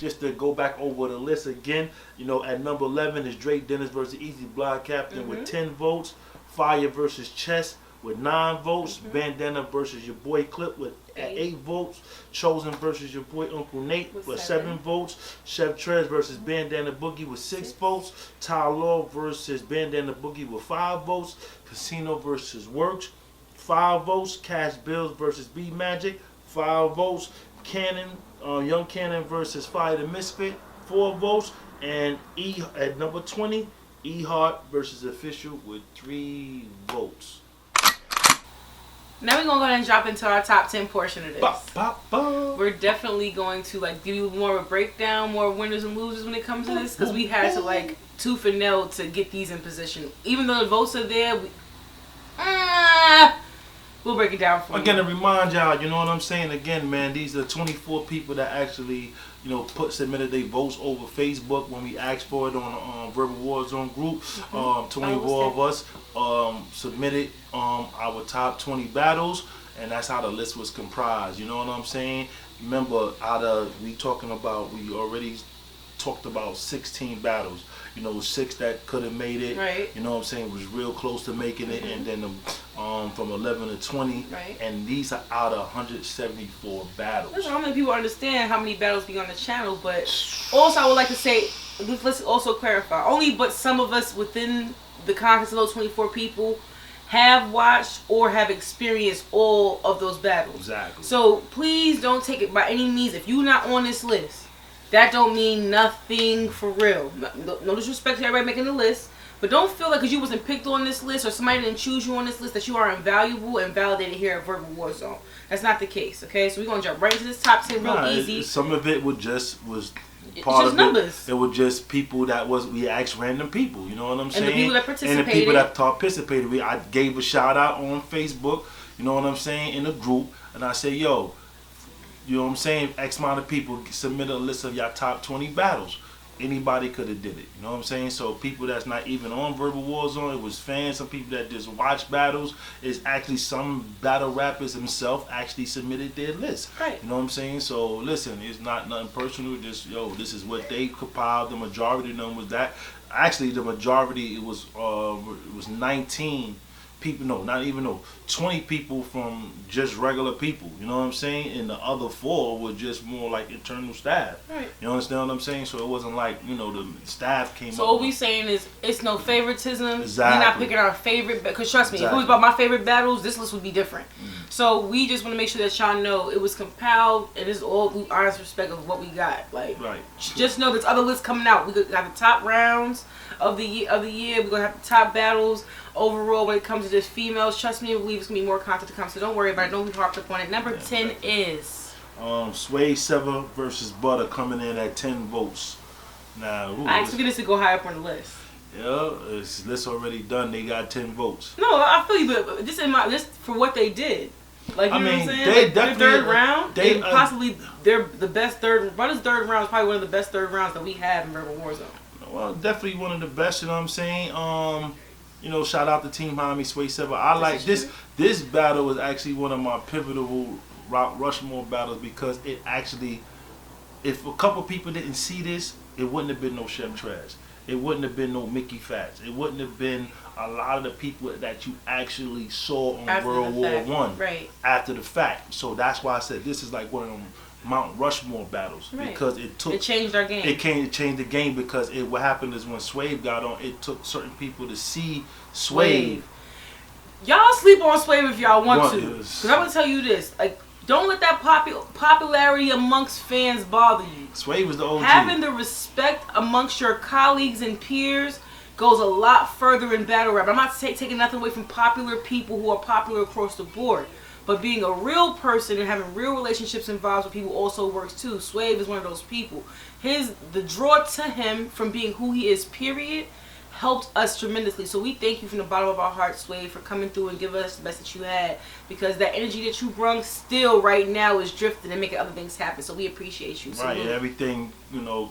just to go back over the list again, you know, at number 11 is Drake Dennis versus Easy Block Captain with 10 votes. Fire versus Chess with 9 votes. Bandana versus your boy Clip with 8 votes. Chosen versus your boy Uncle Nate with 7 votes. Chef Trez versus Bandana Boogie with 6 votes. Ty Law versus Bandana Boogie with 5 votes. Casino versus Works, 5 votes. Cash Billz versus B Magic, 5 votes. Cannon, Young Cannon versus Fire the Misfit, 4 votes. And E at number 20, E Hart versus Official with 3 votes. Now we're gonna go ahead and drop into our top 10 portion of this. Ba. We're definitely going to like give you more of a breakdown, more winners and losers when it comes to this, because we had to like tooth and nail to get these in position. Even though the votes are there, we'll break it down for you. Again, to remind y'all, you know what I'm saying? Again, man, these are 24 people that actually, you know, submitted their votes over Facebook when we asked for it on the Verbal Warzone group. 24 of us submitted our top 20 battles, and that's how the list was comprised. You know what I'm saying? Remember, we already talked about 16 battles. You know, 6 that could have made it. Right. You know what I'm saying? Was real close to making it, and then from 11 to 20. Right. And these are out of 174 battles. Listen, how many people understand how many battles be on the channel, but also I would like to say, let's also clarify, only but some of us within the context of those 24 people have watched or have experienced all of those battles. Exactly. So please don't take it by any means. If you're not on this list, that don't mean nothing for real. No disrespect to everybody making the list, but don't feel like because you wasn't picked on this list or somebody didn't choose you on this list that you are invaluable and validated here at Verbal Warzone. That's not the case, okay? So we're going to jump right into this top 10 real easy. Some of it was part of numbers. It was just people we asked random people, you know what I'm saying? And the people that participated. And the people that participated. I gave a shout out on Facebook, you know what I'm saying, in a group, and I said, yo, you know what I'm saying? X amount of people submitted a list of your top 20 battles. Anybody could have did it. You know what I'm saying? So people that's not even on Verbal Warzone, it was fans, some people that just watch battles. It's actually some battle rappers themselves actually submitted their list. Right. You know what I'm saying? So listen, it's not nothing personal. Just this is what they compiled. The majority of them was that. Actually, the majority it was 19 people, 20 people from just regular people, you know what I'm saying? And the other 4 were just more like internal staff. Right. You understand what I'm saying? So it wasn't like, the staff came up. So what we saying is, it's no favoritism. Exactly. We're not picking our favorite, because trust me, if it was about my favorite battles, this list would be different. So we just want to make sure that y'all know it was compiled, and it's all due honest respect of what we got. Like, just know there's other lists coming out. We got the top rounds of the year. We're gonna have the top battles overall when it comes to just females. Trust me, I believe it's gonna be more content to come. So don't worry about it. Don't be harped up on it. Number 10 is Swave Sevah versus Buttah coming in at 10 votes. Now, I expected this to go high up on the list. Yeah, it's list already done. They got 10 votes. No, I feel you, but this in my list for what they did. Like, you know what I'm saying? They like, definitely, their third round, possibly they're the best third. Buttah's third round is probably one of the best third rounds that we have in Verbal Warzone. Well, definitely one of the best. You know what I'm saying? Shout out to Team Homie Swave Sevah. I like this. This battle was actually one of my pivotal Rock Rushmore battles because it actually, if a couple people didn't see this, it wouldn't have been no Chef Trez. It wouldn't have been no Micky Factz. It wouldn't have been a lot of the people that you actually saw on after World War I. Right. After the fact. So that's why I said this is like one of them Mount Rushmore battles. Right. Because it changed our game. It changed the game because what happened is when Swave got on, it took certain people to see Swave. Y'all sleep on Swave if y'all want to. Because I'm going to tell you this. Like, don't let that popularity amongst fans bother you. Swave is the OG. Having the respect amongst your colleagues and peers goes a lot further in battle rap. I'm not taking nothing away from popular people who are popular across the board. But being a real person and having real relationships and vibes with people also works too. Swave is one of those people. The draw to him from being who he is, period, helped us tremendously. So we thank you from the bottom of our hearts, Swave, for coming through and giving us the best that you had. Because that energy that you brung still right now is drifting and making other things happen. So we appreciate you. Right, everything,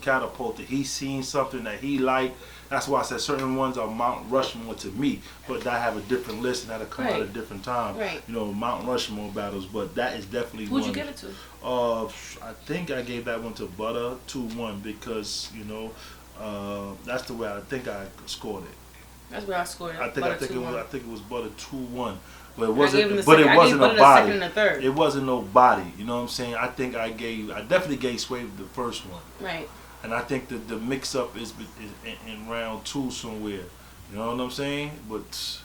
catapulted. He seen something that he liked. That's why I said certain ones are Mount Rushmore to me, but I have a different list and that'll come out at a different time. Right. You know, Mount Rushmore battles, but that is definitely Who'd one. you give it to? I think I gave that one to Buttah 2-1 because that's the way I think I scored it. That's where I scored it. I think it was Buttah 2-1. But it wasn't a body. Second and a third. It wasn't no body. You know what I'm saying? I definitely gave Swave the first one. Right. And I think that the mix up is in round 2 somewhere. You know what I'm saying? But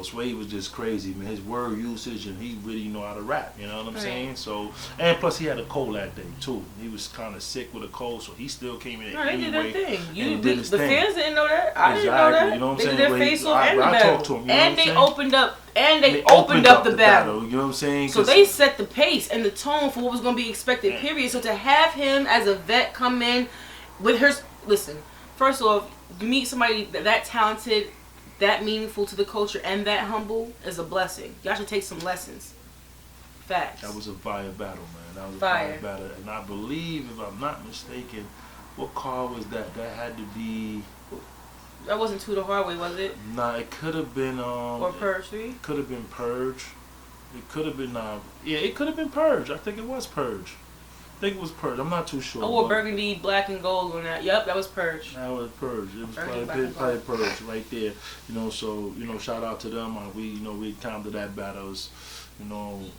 Swave was just crazy, man. His word usage and he really know how to rap. You know what I'm saying? So, and plus he had a cold that day too. He was kind of sick with a cold, so he still came in anyway. They did their thing. The fans didn't know that. I didn't know that. You know what I'm saying? They did their face off and the battle. I talked to him. And they opened up. And they opened up the battle. You know what I'm saying? So they set the pace and the tone for what was going to be expected, period. So to have him as a vet come in with her... Listen, first off, you meet somebody that talented, that meaningful to the culture, and that humble is a blessing. Y'all should take some lessons. Facts. That was a fire battle, man. That was a fire battle. And I believe, if I'm not mistaken, what car was that? That had to be... That wasn't To the Hard Way, was it? Nah, it could have been or Purge 3? It could have been Purge. It could have been it could have been Purge. I think it was Purge. I think it was Purge. I'm not too sure. I wore burgundy, black, and gold on that. Yep, that was Purge. That was Purge. It was probably Purge right there. You know, so shout out to them. We counted that battle as Buttah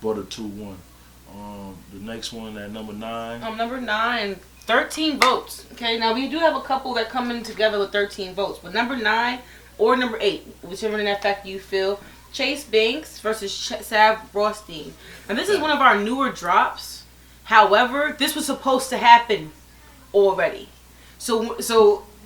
2-1. The next one at number 9. Number 9. 13 votes. Okay, now we do have a couple that come in together with 13 votes, but number 9 or number 8, whichever in that fact you feel, Chase Banks versus Sevah Rawstein. And this is one of our newer drops. However, this was supposed to happen already. So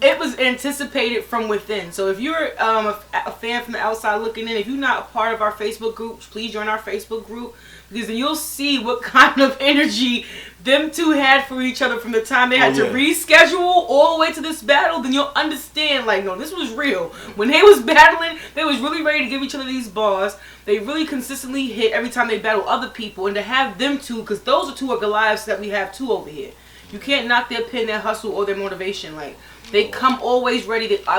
it was anticipated from within. So if you're a fan from the outside looking in, if you're not a part of our Facebook group, please join our Facebook group, because then you'll see what kind of energy them two had for each other from the time they had to reschedule all the way to this battle. Then you'll understand, no, this was real. When they was battling, they was really ready to give each other these bars. They really consistently hit every time they battle other people. And to have them two, because those are two of Goliaths that we have too over here. You can't knock their pen, their hustle, or their motivation. They come always ready. I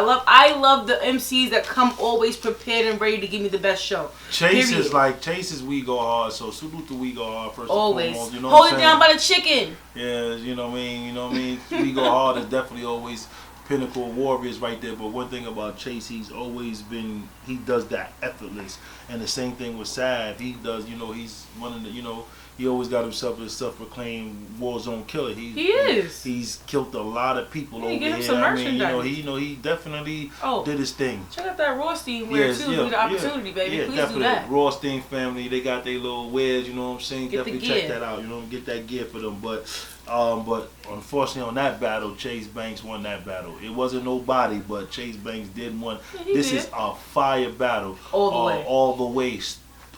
love the MCs that come always prepared and ready to give me the best show. Chase is we go hard. So salute to we go hard first. Always. And foremost, Hold it down by the chicken. Yeah, you know what I mean. We go hard is definitely always pinnacle warriors right there. But one thing about Chase, he does that effortless. And the same thing with Sav. He does. He's one of the. He always got himself as a self-proclaimed war zone killer. He is. He's killed a lot of people over here. Some merchandise. He definitely did his thing. Check out that Rawstein wear too. Give me the opportunity, baby. Yeah, please definitely. do that. Rawstein family, they got their little wares. You know what I'm saying? Definitely check that out. Get that gear for them. But unfortunately on that battle, Chase Banks won that battle. It wasn't nobody, but Chase Banks did win. Yeah, this is a fire battle. All the way.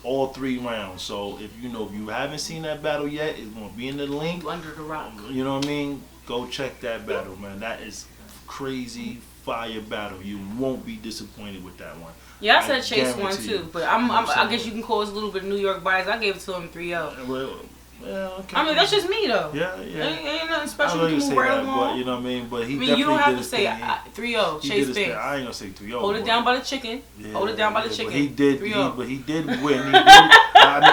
All 3 rounds. So if you haven't seen that battle yet, it's gonna be in the link. Under the rock. You know what I mean? Go check that battle, man. That is crazy fire battle. You won't be disappointed with that one. Yeah, I said Chase won too, but I guess you can call us a little bit of New York bias. I gave it to him 3-0. Well, okay. I mean, that's just me though. Yeah. Ain't nothing special. I know you say that, but you know what I mean. But he definitely you don't have to did say 3-0. Chase Banks. I ain't gonna say 3-0. Hold it down by the chicken. Yeah, Hold it down by the chicken. But he did. 3-0. But he did win.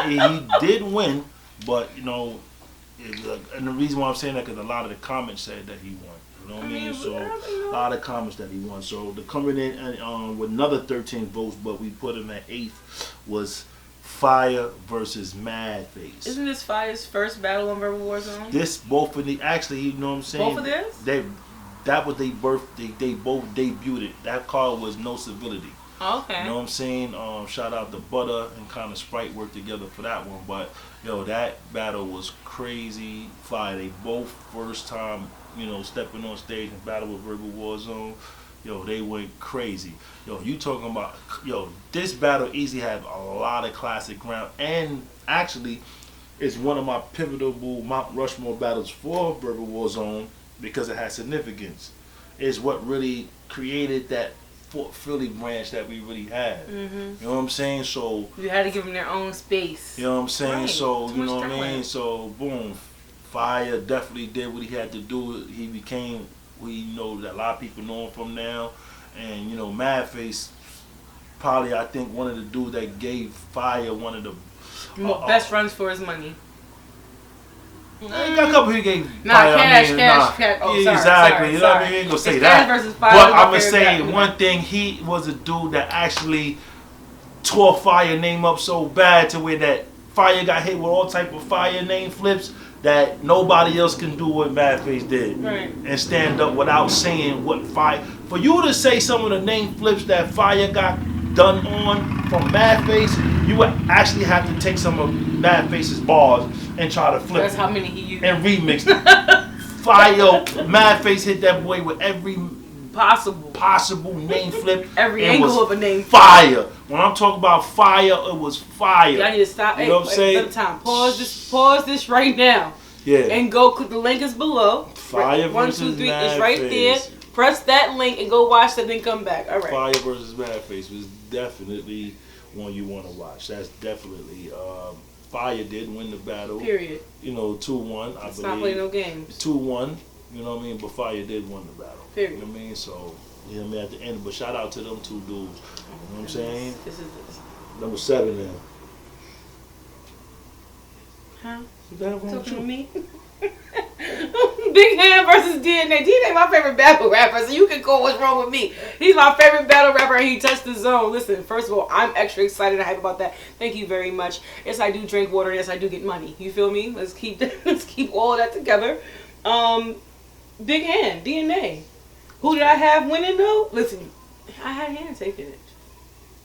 He did win. But and the reason why I'm saying that because a lot of the comments said that he won. You know what I mean? So a lot of comments that he won. So the coming in with another 13 votes, but we put him at 8th was Fire versus Mad Face. Isn't this Fire's first battle on Verbal Warzone? Both of the actually, you know what I'm saying? Both of this? That was their birthday. They both debuted it. That card was No Civility. Oh, okay. You know what I'm saying? Shout out to Buttah and kind of Sprite worked together for that one. But that battle was crazy fire. They both first time stepping on stage and battle with Verbal Warzone. They went crazy. You talking about, this battle easily had a lot of classic ground. And actually, it's one of my pivotal Mount Rushmore battles for Verbal Warzone because it has significance. It's what really created that Fort Philly branch that we really had. Mm-hmm. You know what I'm saying? So you had to give them their own space. You know what I'm saying? Right. So, you know what I mean? So, boom. Fire definitely did what he had to do. He became we know that a lot of people know him from now. And, you know, Madface, probably, I think, one of the dudes that gave Fire one of the best runs for his money. He got a couple he gave Fire. Cash. Oh, sorry, exactly. sorry, you know what I mean? Ain't gonna say it's that. Versus Fire, but I'm gonna say one thing. He was a dude that actually tore Fire name up so bad to where that Fire got hit with all type of Fire name flips that nobody else can do what Madface did. Right. And stand up without saying what Fire. For you to say some of the name flips that Fire got done on from Madface, you would actually have to take some of Madface's bars and try to flip. That's how many he used. And remix it. Fire, Madface hit that boy with every possible name flip. Every angle of a name flip. Fire. When I'm talking about fire, it was fire. Y'all need to stop. You know what I'm saying? Time. Pause this right now. Yeah. And go click the link is below. Fire versus 1, 2, 3 Madface. is right there. Press that link and go watch that, then come back. All right. Fire versus Madface was definitely one you want to watch. That's definitely Fire did win the battle. Period. You know, 2-1. I believe. Not playing no games. 2-1. You know what I mean? But Fire did win the battle. Period. You know what I mean? So, you know what I mean? At the end, but shout out to them two dudes. You know what I'm saying? This. Number 7 now. Huh? Is that wrong Talking to me? Big Hann versus DNA. DNA my favorite battle rapper, so you can call what's wrong with me. He's my favorite battle rapper and he touched the zone. Listen, first of all, I'm extra excited and hype about that. Thank you very much. Yes, I do drink water. Yes, I do get money. You feel me? Let's keep all of that together. Big Hann, DNA. Who did I have winning though? Listen, I had Hann taking it.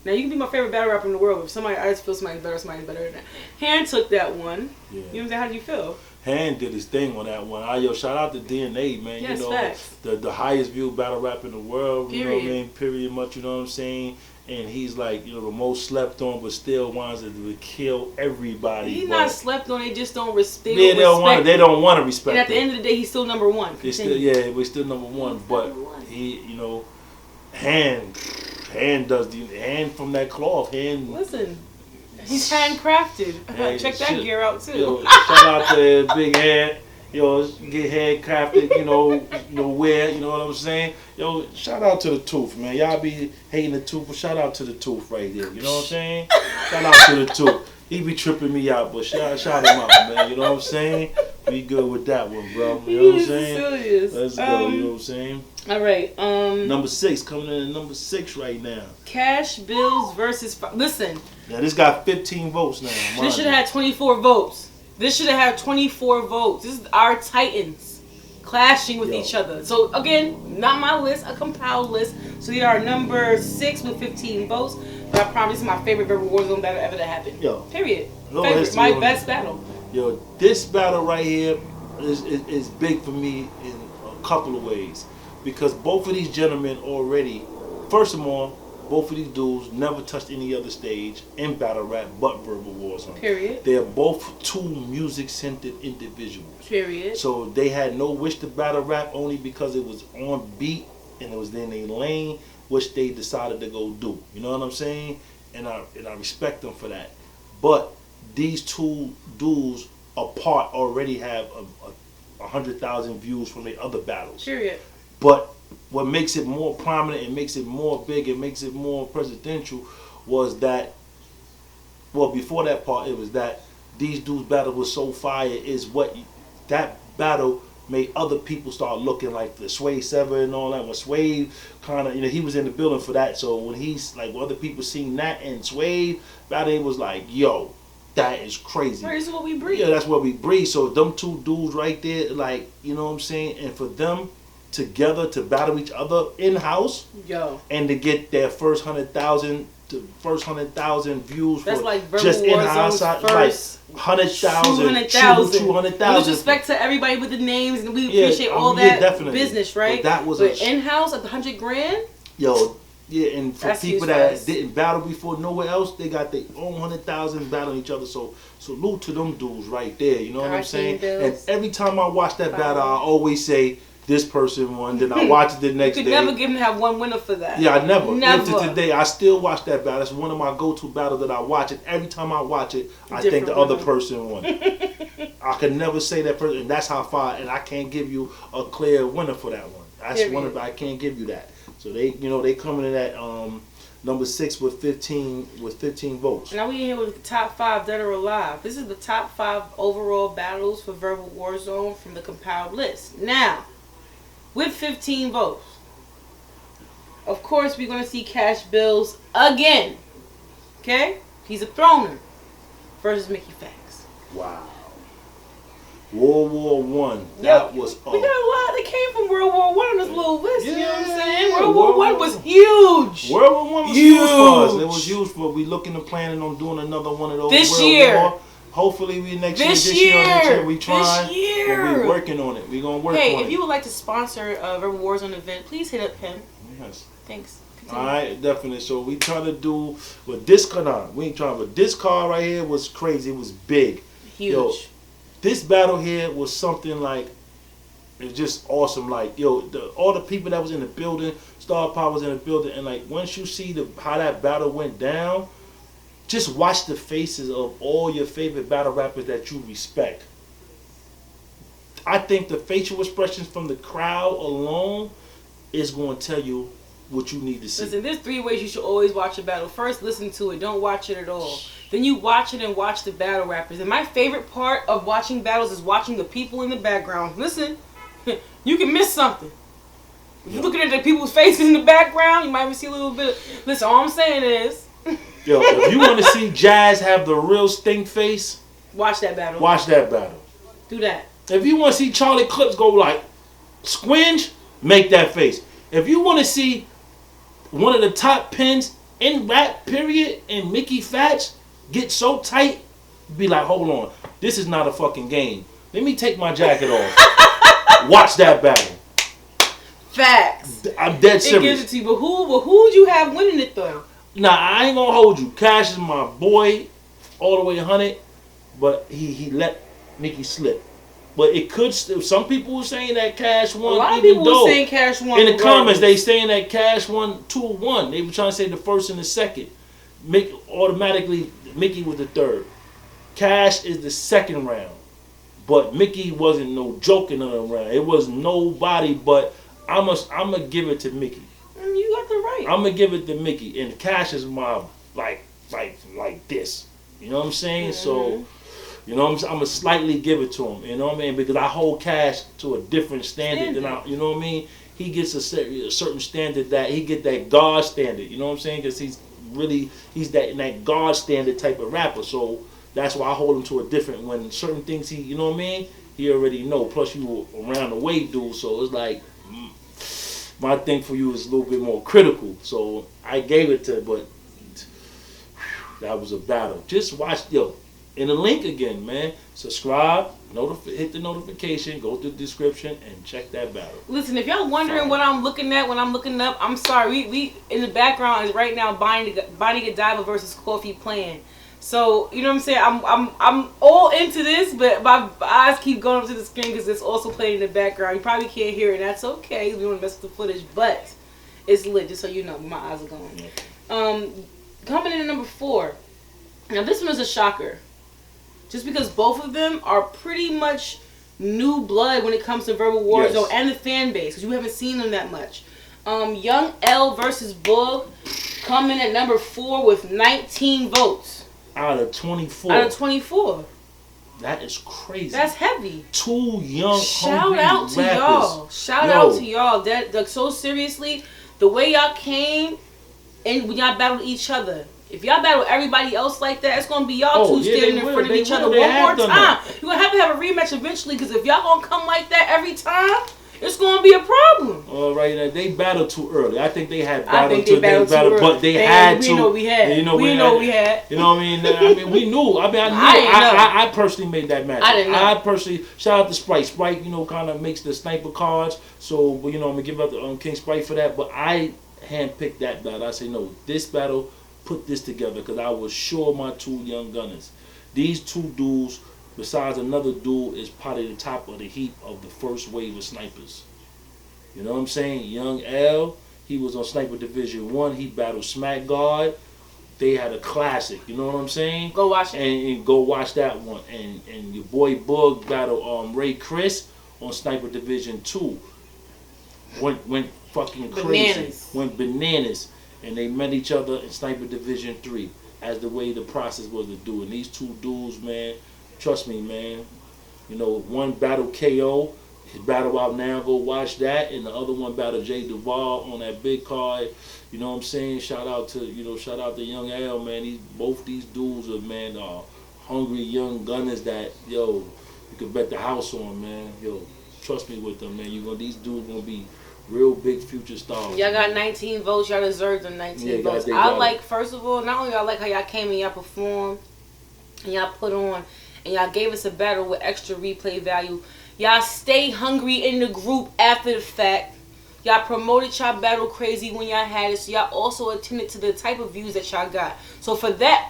Now you can be my favorite battle rapper in the world, but if I just feel somebody's better than that. Hann took that one. Yeah. You know what I'm saying? How do you feel? Hann did his thing on that one. Yo, shout out to DNA, man. Yes, you know, facts. the highest viewed battle rap in the world. Period. You know what I mean? Period much, you know what I'm saying? And he's like, you know, the most slept on, but still wants to kill everybody. He's not slept on. They just don't respect. Yeah, they don't want to respect. And at the him. end of the day, he's still number one. We're still number one. But he, you know, Hann does the Hann from that cloth. Hann. Listen, he's handcrafted. Hey, check that gear out too. Yo, shout out to Big Hann. Yo, get handcrafted, you know, wear, you know what I'm saying? Yo, shout out to the Tooth, man. Y'all be hating the Tooth, but shout out to the Tooth right there. You know what I'm saying? Shout out to the Tooth. He be tripping me out, but shout him out, man. You know what I'm saying? Be good with that one, bro. You know what I'm saying? Serious. Let's go, you know what I'm saying? All right. Number 6, coming in at number 6 right now. Cash Billz versus... Listen. Now, this got 15 votes now. This should have had 24 votes. This should have had 24 votes. This is our Titans clashing with each other. So, again, not my list, a compiled list. So, they are number 6 with 15 votes. But I promise this is my favorite Warzone battle ever that happened. Yo. Period. Favorite. My best battle. Yo, this battle right here is big for me in a couple of ways. Because both of these gentlemen already, first of all, both of these dudes never touched any other stage in battle rap but Verbal Warzone. Period. They're both two music-centered individuals. Period. So they had no wish to battle rap only because it was on beat and it was in a lane which they decided to go do. You know what I'm saying? And I respect them for that. But these two dudes apart already have 100,000 views from their other battles. Period. But what makes it more prominent and makes it more big and makes it more presidential was that, well, before that part, it was that these dudes' battle was so fire is what that battle made other people start looking like the Swave Sevah and all that. When Swave kind of, he was in the building for that. So when he's like, when other people seen that and Swave, battle was like, yo, that is crazy. Right, this is what we breathe. Yeah, that's what we breathe. So them two dudes right there, like, you know what I'm saying? And for them together to battle each other in-house, and to get their first 100,000 views that's for like just in-house, like 100,000, 200,000. With respect to everybody with the names, and we appreciate all that business, right? But that was in-house at the 100 grand. Yo, yeah, and for that's people that didn't battle before nowhere else, they got their own 100,000 battling each other. So salute to them dudes right there. You know what I'm saying? Billz. And every time I watch that battle, I always say, this person won, then I watch it the next day. You could never have one winner for that. Yeah, I never. Never. To today, I still watch that battle. It's one of my go-to battles that I watch it. Every time I watch it, I think the other person won. I can never say that person, and that's how far, and I can't give you a clear winner for that one. That's one of I can't give you that. So they coming in at number 6 with 15 votes. Now we in here with the top 5 dead or alive. This is the top 5 overall battles for Verbal Warzone from the compiled list. Now, with 15 votes, of course we're gonna see Cash Billz again. Okay, he's a throner versus Micky Factz. Wow. World War One. That was we got a lot that came from World War One on this little list. Yeah, you know what I'm saying? World War One was huge. World War One was huge for us. It was huge for us. We looking to planning on doing another one of those this year. War. Hopefully we next year. We trying. This year. And we working on it. We gonna work on it. Hey, if you would like to sponsor a Verbal Warzone event, please hit up him. Yes. Thanks. Continue. All right, definitely. So we trying to do with this card. We ain't trying, but this card right here was crazy. It was big. Huge. Yo, this battle here was something like, it's just awesome. Like, yo, all the people that was in the building, Star Power was in the building, and like once you see how that battle went down, just watch the faces of all your favorite battle rappers that you respect. I think the facial expressions from the crowd alone is going to tell you what you need to see. Listen, there's 3 ways you should always watch a battle. First, listen to it. Don't watch it at all. Then you watch it and watch the battle rappers. And my favorite part of watching battles is watching the people in the background. Listen, you can miss something. If you're looking at the people's faces in the background, you might even see a little bit. Listen, all I'm saying is... Yo, if you want to see Jazz have the real stink face... Watch that battle. Watch that battle. Do that. If you want to see Charlie Clips go like, squinge, make that face. If you want to see one of the top pins in rap, period, and Micky Factz get so tight, be like, hold on, this is not a fucking game. Let me take my jacket off. Watch that battle. Facts. I'm dead serious. It gives it to you, but who would you have winning it though? Nah, I ain't gonna hold you. Cash is my boy, all the way 100, but he let Micky slip. But it could. Some people were saying that Cash won. A lot of people were saying Cash won. In the comments, they saying that Cash won 2-1. They were trying to say the first and the second. Automatically, Micky was the third. Cash is the second round. But Micky wasn't no joke in another round. It was nobody. But I'm gonna give it to Micky. You got the right. I'm gonna give it to Micky, and Cash is my like this. You know what I'm saying? Mm-hmm. So. You know what I'm saying? I'm going to slightly give it to him. You know what I mean? Because I hold Cash to a different standard than you know what I mean? He gets a certain standard that he get that God standard. You know what I'm saying? Because he's that God standard type of rapper. So that's why I hold him to a different, when certain things you know what I mean? He already know. Plus you around the way, dude. So it's like, my thing for you is a little bit more critical. So I gave it to, but that was a battle. Just watch, in the link again, man. Subscribe, hit the notification, go to the description, and check that battle. Listen, if y'all wondering what I'm looking at when I'm looking up, I'm sorry. We in the background is right now Binding a DAVIL versus Coffee playing. So you know what I'm saying? I'm all into this, but my eyes keep going up to the screen because it's also playing in the background. You probably can't hear it. That's okay. We don't mess with the footage, but it's lit. Just so you know, my eyes are going. Coming in at number 4. Now this one is a shocker. Just because both of them are pretty much new blood when it comes to Verbal Warzone and the fan base, because you haven't seen them that much. Young L versus Boog coming at number 4 with 19 votes. Out of 24. Out of 24. That is crazy. That's heavy. 2 young, Shout out to rappers. y'all. Shout out to y'all. That like so seriously, the way y'all came and when y'all battled each other. If y'all battle everybody else like that, it's gonna be y'all two standing in front of each other one more time. You're gonna have a rematch eventually, because if y'all gonna come like that every time, it's gonna be a problem. All right, they battled too early. I think they had battled too early, but they had to. We know we had. You know we had. You know what I mean? I mean, we knew. I mean, I personally made that match. I didn't know. I personally shout out to Sprite. Sprite, kind of makes the sniper cards. So, I'm gonna give up the King Sprite for that. But I handpicked that battle. I say no, this battle. Put this together because I was sure my 2 young gunners. These 2 dudes, besides another dude, is probably the top of the heap of the first wave of snipers. You know what I'm saying? Young L, he was on Sniper Division 1. He battled Smack Guard. They had a classic. You know what I'm saying? Go watch it. And go watch that one. And your boy Boog battled Ray Chris on Sniper Division 2. went fucking crazy, Bananas. went bananas, and they met each other in Sniper Division 3 as the way the process was to do. And these two dudes, man, trust me, man, you know, one battle KO, his battle out now, go watch that, and the other one battle Jay Duval on that big card. You know what I'm saying? Shout out to Young L, man. Both these dudes are, man, hungry young gunners that, yo, you can bet the house on, man. Yo, trust me with them, man. These dudes gonna be real big future stars. Y'all got 19 votes. Y'all deserve them 19 votes. First of all, not only I like how y'all came and y'all performed and y'all put on and y'all gave us a battle with extra replay value. Y'all stay hungry in the group after the fact. Y'all promoted y'all battle crazy when y'all had it. So y'all also attended to the type of views that y'all got. So for that,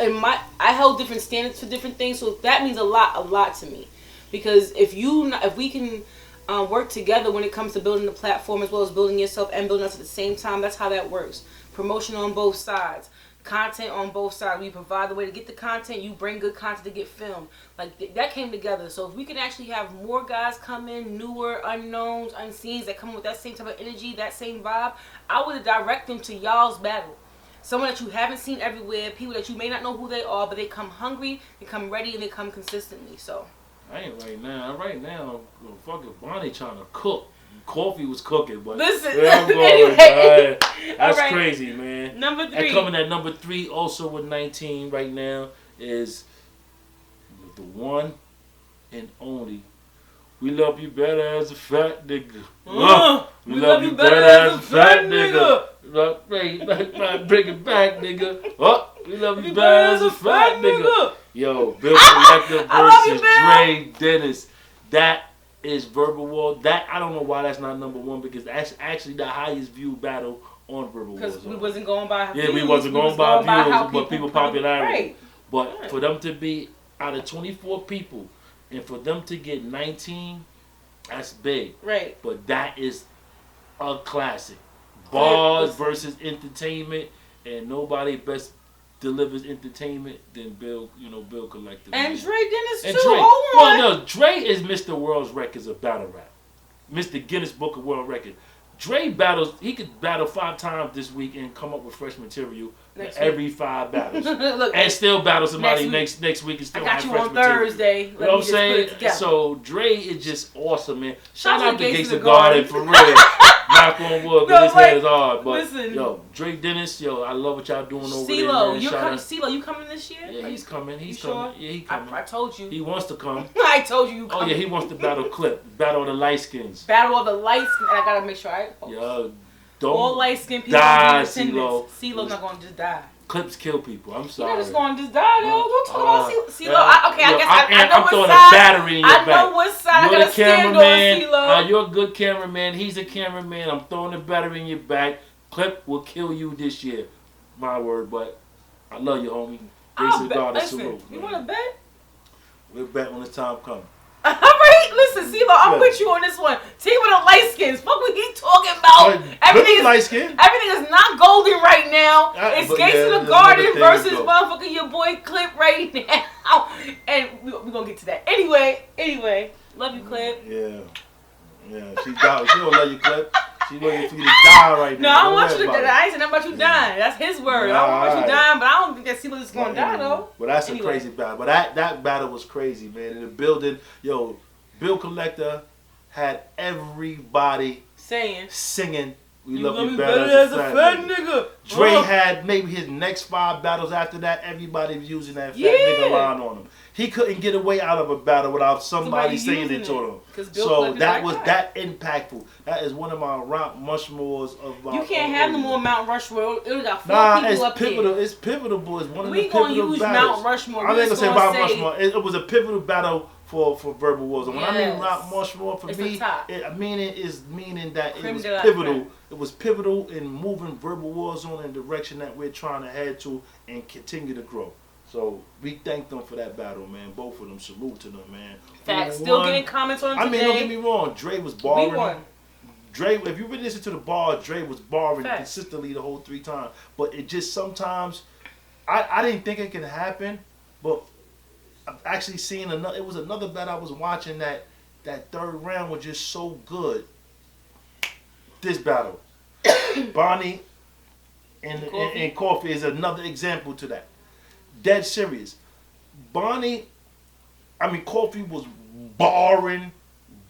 I held different standards for different things. So that means a lot to me. Because if we can work together when it comes to building the platform as well as building yourself and building us at the same time, that's how that works. Promotion on both sides. Content on both sides. We provide the way to get the content. You bring good content to get filmed. Like that came together. So if we can actually have more guys come in, newer, unknowns, unseens, that come with that same type of energy, that same vibe, I would direct them to y'all's battle. Someone that you haven't seen everywhere, people that you may not know who they are, but they come hungry, they come ready, and they come consistently. So I ain't right now, fucking Bonnie trying to cook. Coffee was cooking, but listen. Anyway, that's right. Crazy, man. Number 3. And coming at number 3, also with 19 right now, is the one and only. We love you better as a fat nigga. We love you better as a fat nigga. Bring it back, nigga. We love you better as a fat nigga. Yo, Bill Collector versus Dre Dennis. That is Verbal War. That I don't know why that's not number 1, because that's actually the highest viewed battle on Verbal War. Because we wasn't going by views. Yeah, we wasn't going by views, but people popularity. Right. But for them to be out of 24 people, and for them to get 19, that's big. Right. But that is a classic. Bars versus entertainment, and nobody best delivers entertainment than Bill Collector. And Dre Dennis too. Dre. Hold on. Well, no, Dre is Mr. World's Records of battle rap. Mr. Guinness Book of World Records. Dre battles, he could battle 5 times this week and come up with fresh material every 5 battles. Look, and still battle somebody next week and still have fresh material. I got you on Thursday. You know what I'm saying? So Dre is just awesome, man. Shout out to Gangsta Garden for real. Knock on wood, because his head is hard. But listen, yo, Dre Dennis, yo, I love what y'all doing over there. CeeLo, you coming this year? Yeah, he's coming. He's coming. Sure? Yeah, he's coming. I told you. He wants to come. I told you Oh, yeah, he wants to battle Clip. Battle of the light skins. Battle of the light skins. I gotta make sure Yo, don't all light skinned people die, CeeLo's not gonna just die. Clips kill people. I'm sorry. You're not just gonna just die, though. Don't talk about CeeLo. I know throwing a battery in your back. I know what side I gotta stand on, CeeLo. You're a good cameraman. He's a cameraman. I'm throwing a battery in your back. Clip will kill you this year. My word, but I love you, homie. Listen, you want to bet? We'll bet when the time comes. All right, listen, CeeLo, I'm with you on this one. Team of the light skins. Fuck what he talking about. Everything is not golden right now. It's Gangsta the Garden versus motherfucking your boy Clip right now. And we're gonna get to that. Anyway, love you, Clip. Yeah. She don't love you, Clip. She waiting for you to die right now. No, I don't want you to die. I ain't saying nothing about you dying. That's his word. I don't want you dying, but I don't think that CeeLo is going to die, though. But that's a crazy battle. But that battle was crazy, man. In the building, yo, Bill Collector had everybody singing, we love you better as a fat nigga. Dre had maybe his next 5 battles after that. Everybody was using that fat nigga line on him. He couldn't get away out of a battle without somebody saying it to him. So that was that impactful. That is one of my Mount Rushmores of You can't have no more Mount Rushmore. It got 4 people up pivotal. It's pivotal, boys. One of the We pivotal gonna use battles. Mount Rushmore. I'm not gonna say Mount Rushmore. It was a pivotal battle for Verbal Wars. And when I mean Mount Rushmore, for me, meaning that it was pivotal. It was pivotal in moving Verbal Warzone in the direction that we're trying to head to and continue to grow. So we thank them for that battle, man. Both of them, salute to them, man. Factz, still getting comments on them today. Don't get me wrong. Dre was barring. Dre, if you really listen to the bar, Dre was barring consistently the whole 3 times. But it just sometimes, I didn't think it could happen, but I've actually seen another. It was another battle I was watching that 3rd round was just so good. this battle. Bonnie and Coffee is another example to that. Dead serious. Coffee was barring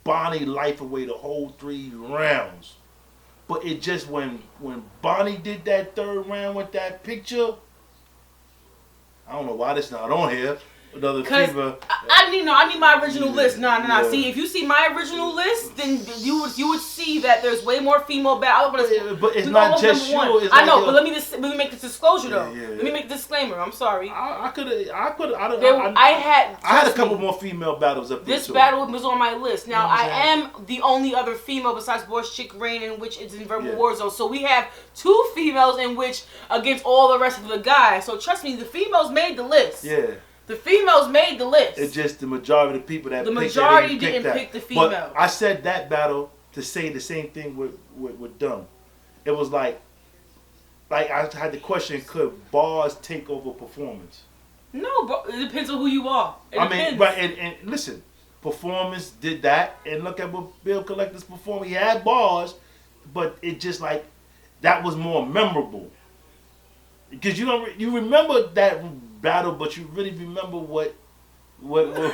Bonnie life away the whole 3 rounds. But it just when Bonnie did that 3rd round with that picture, I don't know why this not on here. Another female. I need my original list. No. See, if you see my original list, then you would see that there's way more female battles. But it's not just you. I know, but let me make this disclosure though. Let me make a disclaimer. I'm sorry. I had a couple more female battles up there. This battle was on my list. Now I am the only other female besides Boss Chick Rain in which it's in Verbal Warzone. So we have 2 females in which against all the rest of the guys. So trust me, the females made the list. Yeah. The females made the list. It's just the majority of the people that the majority didn't pick the female. But I said that battle to say the same thing with them. It was like I had the question: could bars take over performance? No, but it depends on who you are. And listen, performance did that, and look at what Bill Collector's performance. He had bars, but it just like that was more memorable because you remember that battle, but you really remember what Bill Collector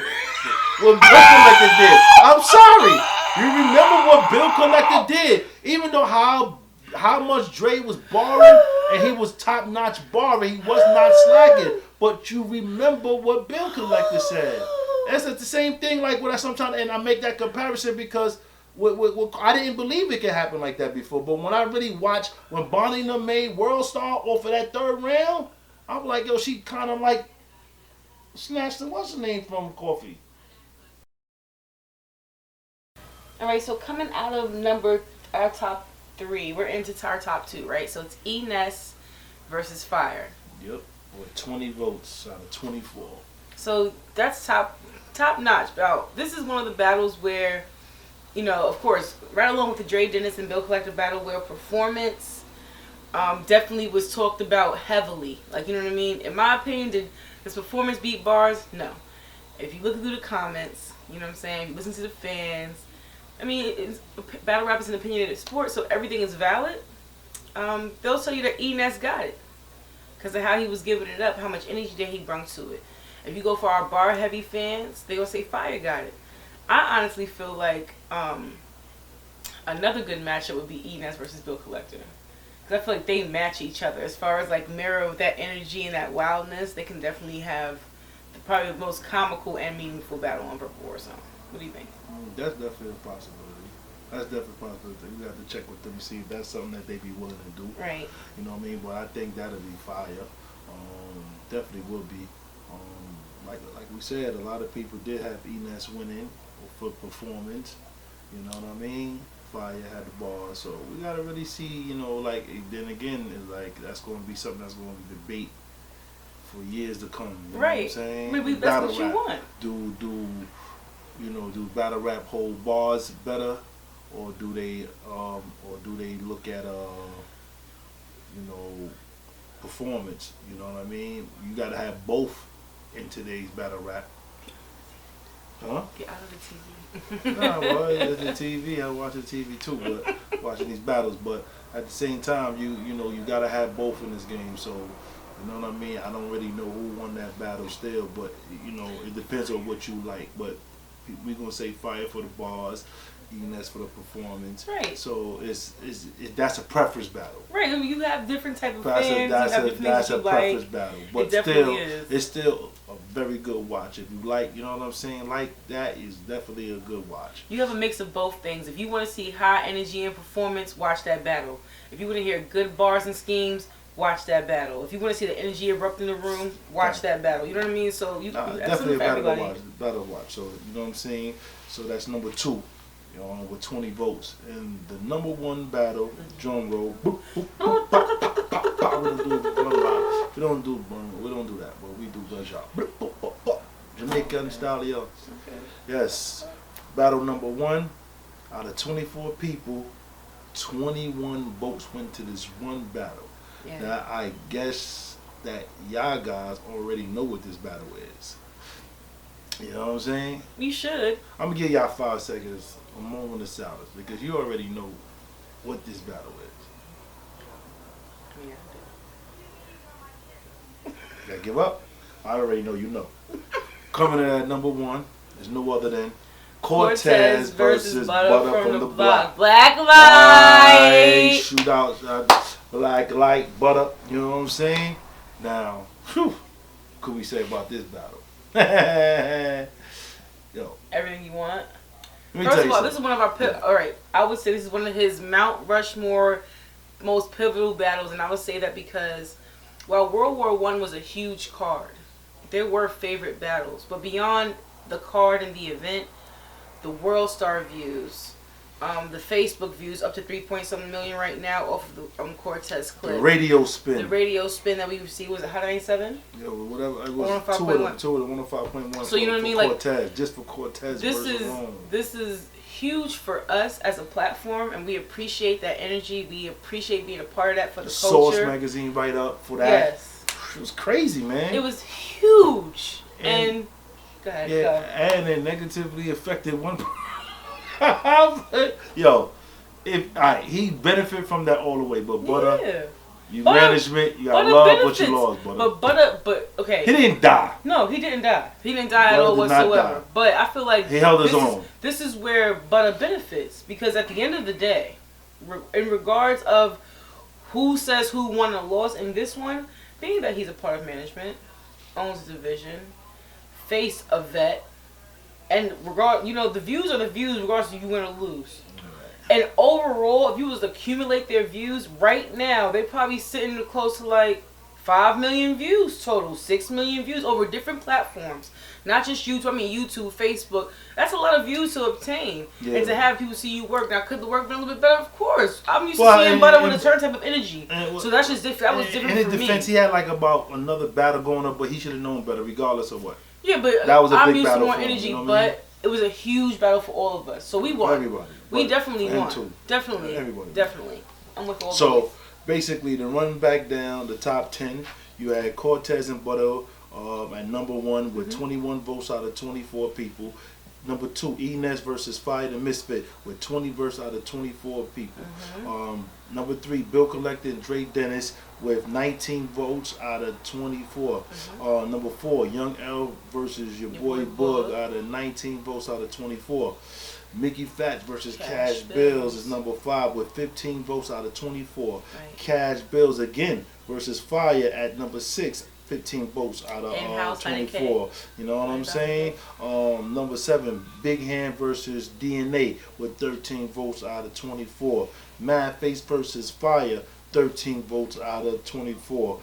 did. I'm sorry, you remember what Bill Collector did, even though how much Dre was barring and he was top notch barring, he was not slacking. But you remember what Bill Collector said. That's the same thing. Like when and I make that comparison because I didn't believe it could happen like that before. But when I really watched when Bonnie made World Star off of that 3rd round. I'm like, yo, she kind of like snatched what's the name from Coffee. All right, so coming out of our top 3, we're into our top 2, right? So it's Ness versus Fire. Yep, with 20 votes out of 24. So that's top notch. This is one of the battles where, of course, right along with the Dre Dennis and Bill Collector battle, where performance definitely was talked about heavily. Like, you know what I mean? In my opinion, did this performance beat bars? No. If you look through the comments, you know what I'm saying? If you listen to the fans, battle rap is an opinionated sport, so everything is valid. They'll tell you that Ness got it because of how he was giving it up, how much energy that he brought to it. If you go for our bar heavy fans, they gonna say Fire got it. I honestly feel like another good matchup would be Ness versus Bill Collector. I feel like they match each other as far as like mirror that energy and that wildness. They can definitely have probably the most comical and meaningful battle on Verbal Warzone. What do you think? That's definitely a possibility. That's definitely a possibility. We have to check with them to see if that's something that they be willing to do. Right. You know what I mean? But I think that'll be fire. Definitely will be. Like we said, a lot of people did have Ness winning for performance. You know what I mean? Fire had the ball, so we gotta really see, then again, it's like that's gonna be something that's gonna be debate for years to come. You know what I'm saying? Maybe that's what you want. Do battle rap hold bars better, or do they look at performance? You know what I mean? You gotta have both in today's battle rap. Huh? Get out of the TV. Nah, well, it's the TV. I watch the TV too, but watching these battles. But at the same time, you gotta have both in this game. So, you know what I mean? I don't really know who won that battle still, but it depends on what you like. But we're gonna say Fire for the bars, Ness for the performance. Right. So that's a preference battle. Right. I mean, you have different type of fans. That's a preference battle. But it's still a very good watch. If you like, you know what I'm saying, like that is definitely a good watch. You have a mix of both things. If you want to see high energy and performance, watch that battle. If you want to hear good bars and schemes, watch that battle. If you want to see the energy erupt in the room, watch that battle. You know what I mean? So definitely a battle watch. So you know what I'm saying. So that's number 2. With 20 votes. And the number 1 battle, drum roll. We don't do that, but we do gunshot. Jamaican style, yo. Okay. Yes. Battle number 1. Out of 24 people, 21 votes went to this one battle. Yeah. Now I guess that y'all guys already know what this battle is. You know what I'm saying? You should. I'm gonna give y'all 5 seconds, a moment of silence, because you already know what this battle is. Yeah. Gotta give up? I already know you know. Coming in at number 1 is no other than Cortez versus Buttah from the block. Black light. Shootout. Black light. Buttah. You know what I'm saying? Now, whew, could we say about this battle? Yo. Everything you want. First of all, this is one of our all right. I would say this is one of his Mount Rushmore most pivotal battles, and I would say that because while World War I was a huge card, there were favorite battles, but beyond the card and the event, the World Star views, the Facebook views up to 3.7 million right now off of the Cortez clip. The radio spin. The radio spin that we received was 187. Yeah, whatever. It was 105.1. 105.1. So you know what I mean, Cortez, like just for Cortez. This is huge for us as a platform, and we appreciate that energy. We appreciate being a part of that for the culture. Source magazine write up for that. Yes, it was crazy, man. It was huge, and go ahead. Yeah, go. and it negatively affected one. Yo, he benefit from that all the way, but Buttah, management, you gotta love benefits, what you lost, Buttah. But okay, he didn't die. No, he didn't die. He didn't die at all whatsoever. But I feel like he held his own. This is where Buttah benefits, because at the end of the day, in regards of who says who won and lost in this one, being that he's a part of management, owns the division, face a vet. And the views are the views regardless if you win or lose. And overall, if you was to accumulate their views right now, they probably sitting close to like 5 million views total, 6 million views over different platforms. Not just YouTube, YouTube, Facebook. That's a lot of views to obtain. Yeah. And to have people see you work. Now, could the work be a little bit better? Of course. I'm used to seeing Buttah with a certain type of energy. So that's just different. That was different for me. In his defense, he had like about another battle going up, but he should have known better regardless of what. Yeah, but that was a I'm big used to more him, energy, you know but it was a huge battle for all of us. So we won. Everybody. We definitely won. Too. Definitely. Everybody. Definitely. I'm with all So basically, to run back down the top 10, you had Cortez and Buttah at number 1 with 21 votes out of 24 people. Number 2, Ness versus Fire the Misfit with 20 votes out of 24 people. Number 3, Bill Collector and Dre Dennis with 19 votes out of 24. Number 4, Young L versus your boy Boog out of 19 votes out of 24. Micky Factz versus Cash Billz is number 5 with 15 votes out of 24. Right. Cash Billz again versus Fire at number 6. 15 votes out of 24. You know what I'm saying? Number 7, Big Hann versus DNA with 13 votes out of 24. Mad Face versus Fire, 13 votes out of 24.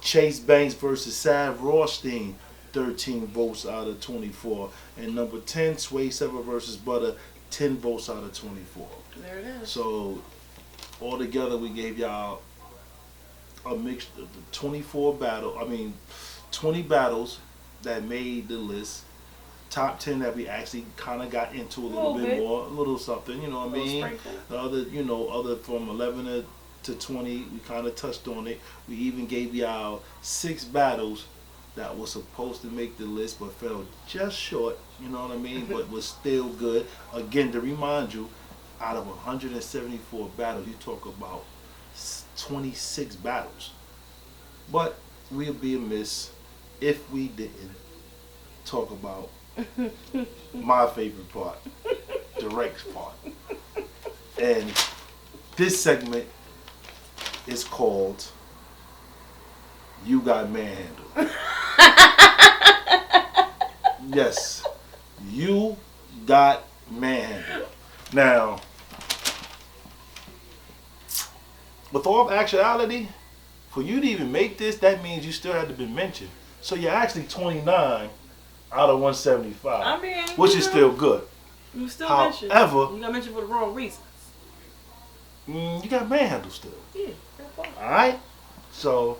Chase Banks versus Rawstein, 13 votes out of 24. And number 10, Sevah versus Buttah, 10 votes out of 24. There it is. So altogether, we gave y'all a mix of the 20 battles that made the list. Top 10 that we actually kind of got into a little bit more, a little something, you know what I mean? The other, other from 11 to 20, we kind of touched on it. We even gave y'all 6 battles that was supposed to make the list but fell just short, you know what I mean? But was still good. Again, to remind you, out of 174 battles, you talk about 26 battles. But we'll be amiss if we didn't talk about my favorite part, the Rex part. And this segment is called You Got Manhandled. Yes, you got manhandled. Now, with all actuality, for you to even make this, that means you still had to be mentioned. So you're actually 29 out of 175, which is still good. You still mentioned. However, you got mentioned for the wrong reasons. You got manhandled still. Yeah, that's fine. All right. So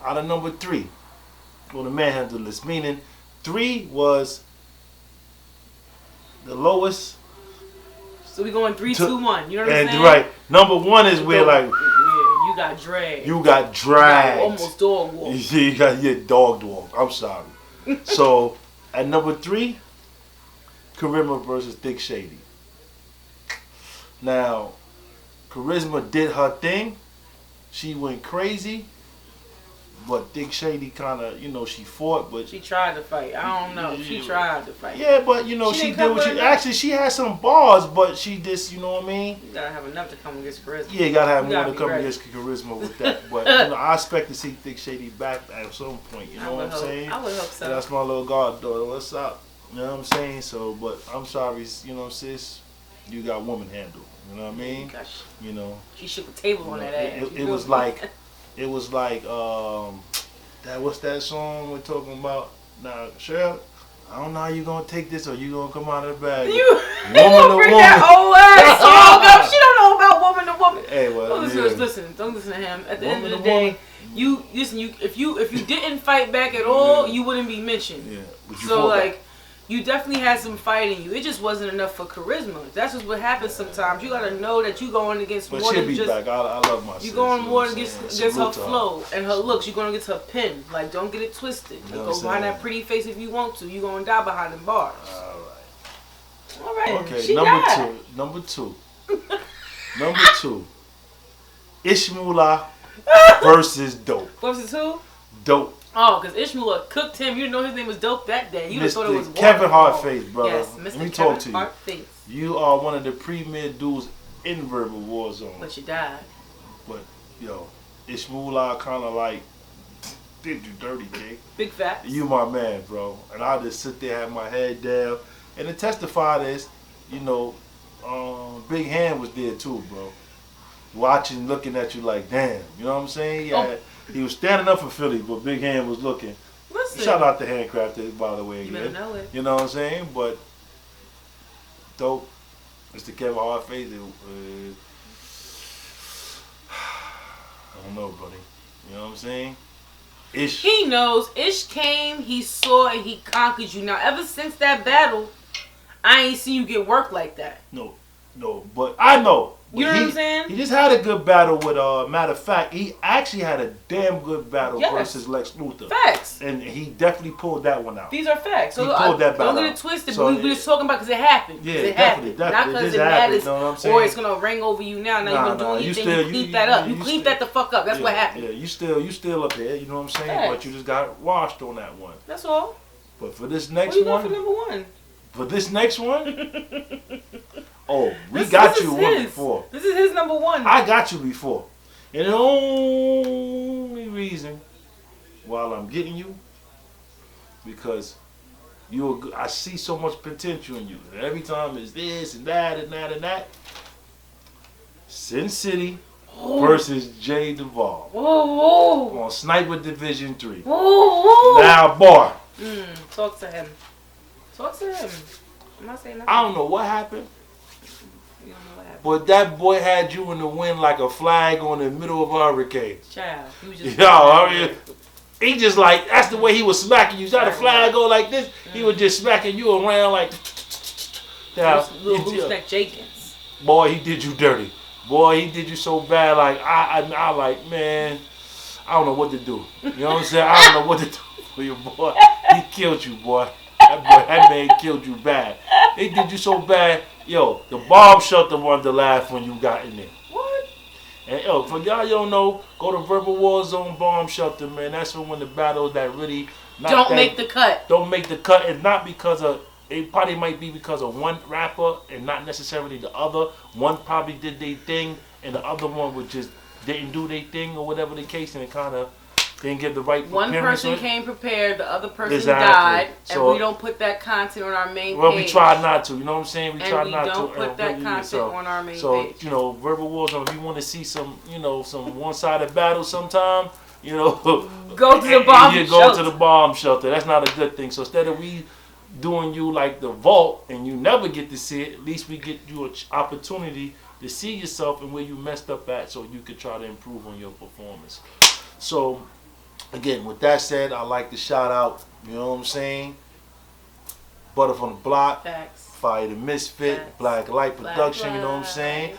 out of number 3 on the manhandle list, meaning 3 was the lowest. So we going 3, 2, 1. You know what I'm saying? Right. Number 1 is where like you got dragged. You got dragged. Almost dog walk. You got your dog walk. I'm sorry. So at number 3, Karima versus THICC SHADY. Now, Charisma did her thing. She went crazy. But THICC Shady kind of, you know, she fought, but she tried to fight. I don't know. She tried to fight. Yeah, but you know, she did what she actually. She had some bars, but she just, you know what I mean. You gotta have enough to come against Charisma. Yeah, you gotta have more to come against Charisma with that. But you know, I expect to see THICC Shady back at some point. You know what I'm saying? I would hope so. That's my little goddaughter. What's up? You know what I'm saying? So, but I'm sorry, you know, sis. You got woman handle. You know what I mean? Gosh. You know. She shook the table on that ass. It was like. It was like that. What's that song we're talking about? Now, Cheryl, I don't know how you gonna take this or you gonna come out of the bag. You gonna bring that old ass song up? She don't know about woman to woman. Hey, well, listen. Don't listen to him. At the end of the day, you listen. If you didn't fight back at all, you wouldn't be mentioned. Yeah. So like. You definitely had some fight in you. It just wasn't enough for charisma. That's just what happens sometimes. You gotta know that you going against more than just. Back. I love my. You going more against her flow and her looks. You going against her pin. Like, don't get it twisted. You go behind that pretty face if you want to. You gonna die behind them bars. All right. Okay. Number two. Number two. MULAH versus Dope. Versus who? Dope. Oh, because MULAH cooked him. You didn't know his name was Dope that day. You just thought it was Kevin Heartface, brother. Yes, Mr. Let me Kevin talk to you. Heartface. You are one of the premier dudes in Verbal Warzone. But you died. But, yo, MULAH kind of like did you dirty, Jake. Big Factz. You my man, bro. And I just sit there, have my head down. And to testify this, you know, Big Hann was there too, bro. Watching, looking at you like, damn. You know what I'm saying? He was standing up for Philly, but Big Hann was looking. Listen. Shout out to Handcrafted, by the way. You better know it. You know what I'm saying? But Dope, Mr. Kevin Heartface, I don't know, buddy. You know what I'm saying? Ish. He knows. Ish came, he saw, and he conquered you. Now, ever since that battle, I ain't seen you get work like that. No, but I know. You know what I'm saying? He just had a good battle with, matter of fact, he actually had a damn good battle versus Lex Luthor. Facts. And he definitely pulled that one out. These are facts. So he pulled that battle don't get it twisted, so but we just talking about because it happened. Yeah, it definitely. Not because it matters, you know what I'm saying? Or it's going to ring over you now. Now you're going to do anything, you clean that up. You cleaned that the fuck up. That's what happened. Yeah, you still up there, you know what I'm saying? Facts. But you just got washed on that one. That's all. But for this next one. What for number one? For this next one? Oh, this got you one before. This is his number one. I got you before. And the only reason why I'm getting you, because I see so much potential in you. And every time it's this and that and that and that. SINCITY versus J DAVIL. Whoa. On Sniper Division 3. Whoa. Now, boy. Talk to him. Talk to him. I'm not saying nothing. I don't know what happened. But that boy had you in the wind like a flag on the middle of a hurricane. Child, he was just. Yo, I mean, he just like, that's the way he was smacking you. You saw the flag go like this, he was just smacking you around like. Little loose neck Jenkins. Boy, he did you dirty. Boy, he did you so bad. Like, I like, man, I don't know what to do. You know what I'm saying? I don't know what to do for you, boy. He killed you, boy. That man killed you bad. They did you so bad. Yo, the bomb shelter wanted to laugh when you got in there. What? And yo, for y'all you don't know, go to Verbal Warzone bomb shelter, man. That's when the battles that really don't make the cut. Don't make the cut. It's not because of. It probably might be because of one rapper and not necessarily the other. One probably did their thing and the other one was just didn't do their thing or whatever the case, and it kind of didn't give the right. One person came prepared, the other person died, so, and we don't put that content on our main page. Well, we try not to. You know what I'm saying? We try not to. And we don't put that content on our main page. So you know, Verbal Warzone. If you want to see some, you know, some one-sided battle sometime, you know, go to the bomb shelter. Go to the bomb shelter. That's not a good thing. So instead of we doing you like the vault and you never get to see it, at least we get you an opportunity to see yourself and where you messed up at, so you could try to improve on your performance. So again, with that said, I'd like to shout out, you know what I'm saying, Buttah from the Block, Factz. Fire the Misfit, Factz. Black Light Production, you know what I'm saying.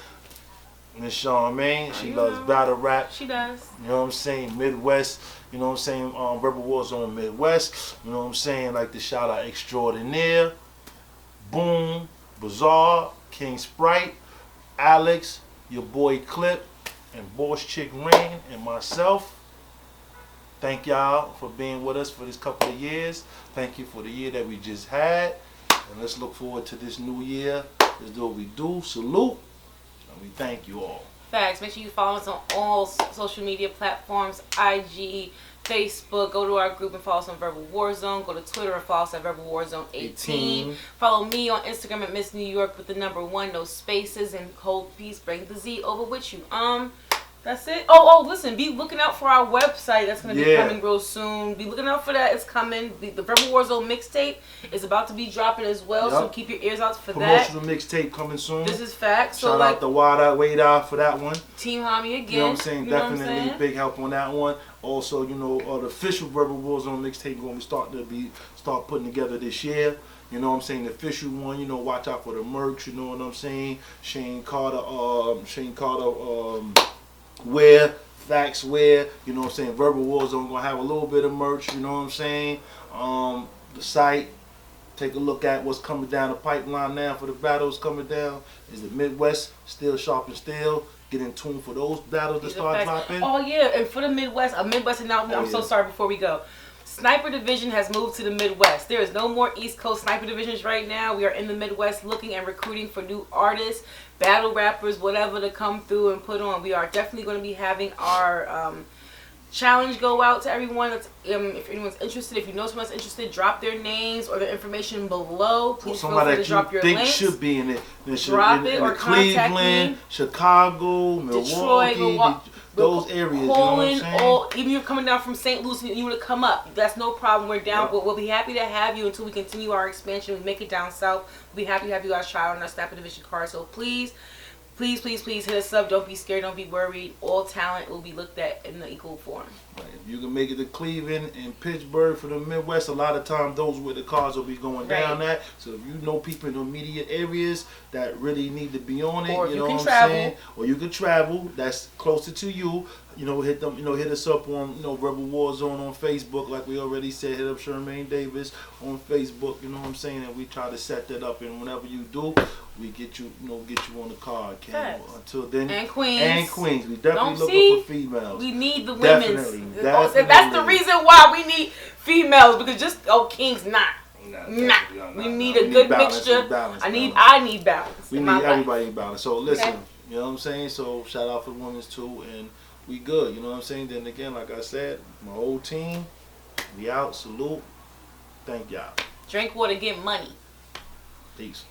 Miss Charmaine, she loves battle rap. She does. You know what I'm saying? Midwest, you know what I'm saying? Verbal Warzone Midwest, you know what I'm saying? Like to shout out Extraordinaire, Boom, Bizarre, King Sprite, Alex, your boy Clip, and Boss Chick Rain, and myself. Thank y'all for being with us for this couple of years. Thank you for the year that we just had. And let's look forward to this new year. Let's do what we do. Salute. And we thank you all. Facts. Make sure you follow us on all social media platforms, IG, Facebook. Go to our group and follow us on Verbal Warzone. Go to Twitter and follow us at Verbal Warzone 18. Follow me on Instagram at Miss New York with the number 1, no spaces, and cold peace. Bring the Z over with you. That's it. Oh, listen, be looking out for our website. That's going to be coming real soon. Be looking out for that. It's coming. The Verbal Warzone mixtape is about to be dropping as well, so keep your ears out for that. Promotional mixtape coming soon. This is Factz. Shout out to Wada for that one. Team Homie again. You know what I'm saying? Definitely big help on that one. Also, you know, the official Verbal Warzone mixtape going to start putting together this year. You know what I'm saying? The official one, you know, watch out for the merch, you know what I'm saying? Shane Carter, wear, Factz wear, you know what I'm saying? Verbal Warzone gonna have a little bit of merch, you know what I'm saying? The site, take a look at what's coming down the pipeline now for the battles coming down. Is the Midwest still sharp and still? Get in tune for those battles that start dropping. Oh yeah, and for the Midwest, a Midwest announcement. I'm so sorry before we go. Sniper Division has moved to the Midwest. There is no more East Coast Sniper Divisions right now. We are in the Midwest looking and recruiting for new artists, battle rappers, whatever to come through and put on. We are definitely going to be having our challenge go out to everyone. That's, if anyone's interested, if you know someone's interested, drop their names or their information below. Please feel free to drop your links. Should be in it. Drop it or contact Cleveland, Chicago, Milwaukee, those areas, you know what I'm saying? Even if you're coming down from St. Louis and you want to come up, that's no problem. We're down, but we'll be happy to have you until we continue our expansion. We make it down south. We'll be happy to have you guys try on our Sniper Division card. So please hit us up. Don't be scared. Don't be worried. All talent will be looked at in the equal form. Right. If you can make it to Cleveland and Pittsburgh for the Midwest, a lot of times those where the cars will be going down at. So if you know people in the immediate areas that really need to be on it, or you know what I'm saying? Or you can travel, that's closer to you. You know, hit us up on, you know, Verbal Warzone on Facebook, like we already said. Hit up Shermaine Davis on Facebook, you know what I'm saying? And we try to set that up, and whenever you do, we get you on the card, Cam. Until then, and Queens, we definitely looking for females. We need the women's. Definitely. That's the reason why we need females, because just Kings not. We need a good mixture. I need balance. We need everybody balance. So listen, you know what I'm saying? So shout out for the women's too, and we good. You know what I'm saying? Then again, like I said, my whole team, we out. Salute. Thank y'all. Drink water, get money. Peace.